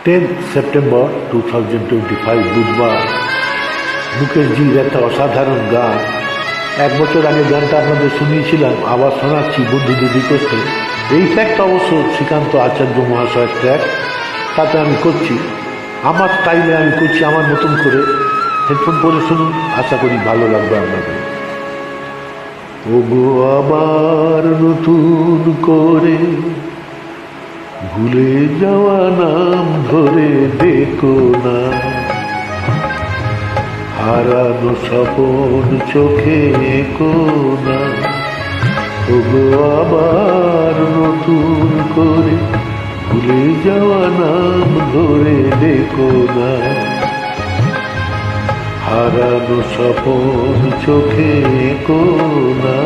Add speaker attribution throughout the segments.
Speaker 1: 10 September 2025 বুধবার। মুকেশজির একটা অসাধারণ গান, 1 বছর আগে গানটা আপনাদের শুনিয়েছিলাম, আবার শোনাচ্ছি বন্ধুদের রিকোয়েস্টে। এই ট্র্যাকটা অবশ্য শ্রীকান্ত আচার্য মহাশয়ের ট্র্যাক, তাতে আমি করছি আমার স্টাইলে, আমি করছি আমার নতুন করে। হেডফোন পরে শুনুন, আশা করি ভালো লাগবে আপনাদের। ওগো আবার নতুন করে ভুলে যাওয়া নাম ধরে দেখো না, হারানো স্বপন চোখে এঁকো না। ওগো আবার নতুন করে ভুলে যাওয়া নাম ধরে দেখো না, হারানো স্বপন চোখে এঁকো না।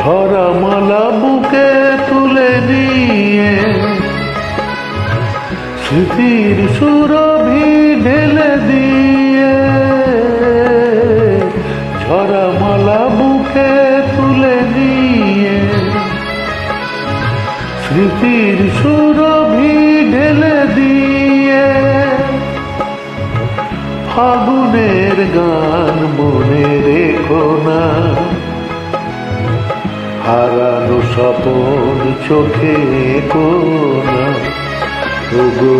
Speaker 1: ঝরা মালা বুকে তুলে নিয়ে স্মৃতির সুরভি ঢেলে দিয়ে, ঝরা মালা বুকে তুলে নিয়ে স্মৃতির সুরভি ঢেলে দিয়ে, ফাগুনের গান মনে রেখো না, হারানো স্বপন চোখে এঁকো না। ওগো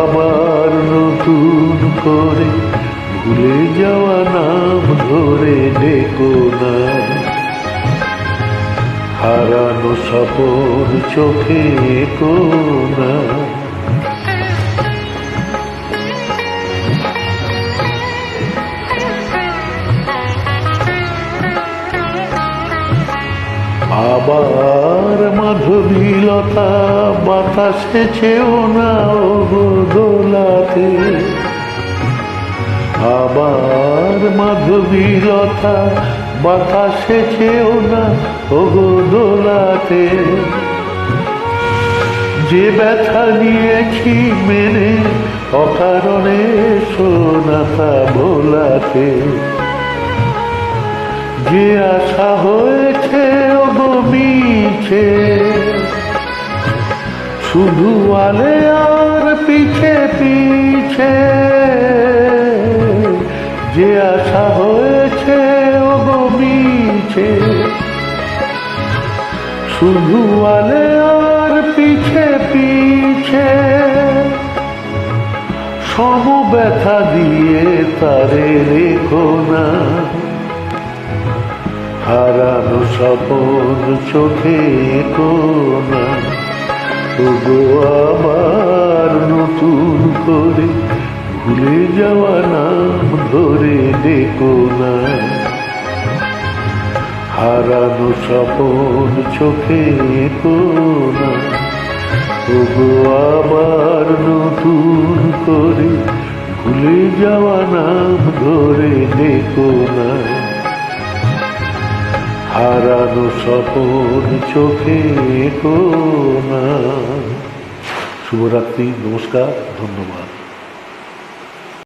Speaker 1: আবার নতুন করে ভুলে যাওয়া নাম ধরে ডেকো না, হারানো স্বপন চোখে এঁকো না। আবার মাধবীলতা বাতাসে চেও না ওগো দোলাতে, আবার মাধবীলতা বাতাসে চেও না ওগো দোলাতে। যে ব্যথা নিয়েছি মেনে অকারণে সোনাতা ভোলাতে, যে আশা হয়েছে ওগো মিছে, শুধু আলে আর পিছে পিছে। যে আশা হয়েছে ওগো মিছে, শুধু আলে আর পিছে পিছে। সম ব্যথা দিয়ে তারে রেখো না, হারানো স্বপন চোখে এঁকো না। ওগো আবার নতুন করে ভুলে যাওয়া নাম ধরে ডেকো না, হারানো স্বপন চোখে এঁকো না। ওগো আবার নতুন করে ভুলে যাওয়া নাম ধরে ডেকো না, হারানো স্বপন চোখে এঁকো না। শুভরাত্রি, নমস্কার, ধন্যবাদ।